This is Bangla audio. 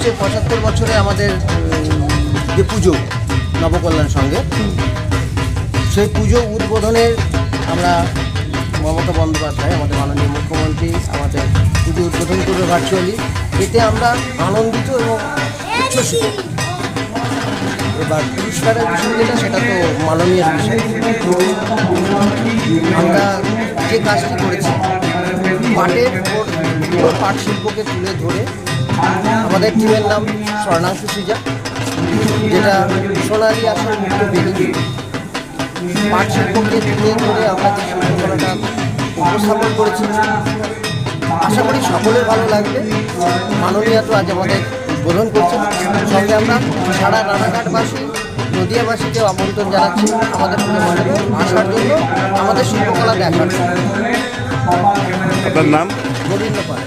হচ্ছে 75 বছরে আমাদের যে পুজো নবকল্যাণ সঙ্গে, সেই পুজো উদ্বোধনের আমরা মমতা বন্দ্যোপাধ্যায় আমাদের মাননীয় মুখ্যমন্ত্রী আমাদের পুজো উদ্বোধন করবে ভার্চুয়ালি। এতে আমরা আনন্দিত এবং উচ্ছ্বসিত। এবার পুরস্কারের বিষয় যেটা, সেটা তো মাননীয় বিষয়। আমরা যে কাজটি করেছি, পাটের উপর পাট শিল্পকে তুলে ধরে, আমাদের টিমের নাম স্বর্ণাংশু সৃজা, যেটা সোনালী আসল মুক্ত বেরিয়ে পাট শিল্পকে তুলে ধরে আমরা যে শিল্পকলাটা উপস্থাপন করেছি, আশা করি সকলের ভালো লাগবে। মাননীয় তো আজ আমাদের উদ্বোধন করছেন, সঙ্গে আমরা সারা রানাঘাটবাসী নদিয়াবাসীকেও আমন্ত্রণ জানাচ্ছি আমাদের পুজো মণ্ডপে আসার জন্য, আমাদের শিল্পকলা দেখার জন্য। আপনার নাম? গোবিন্দ পাল।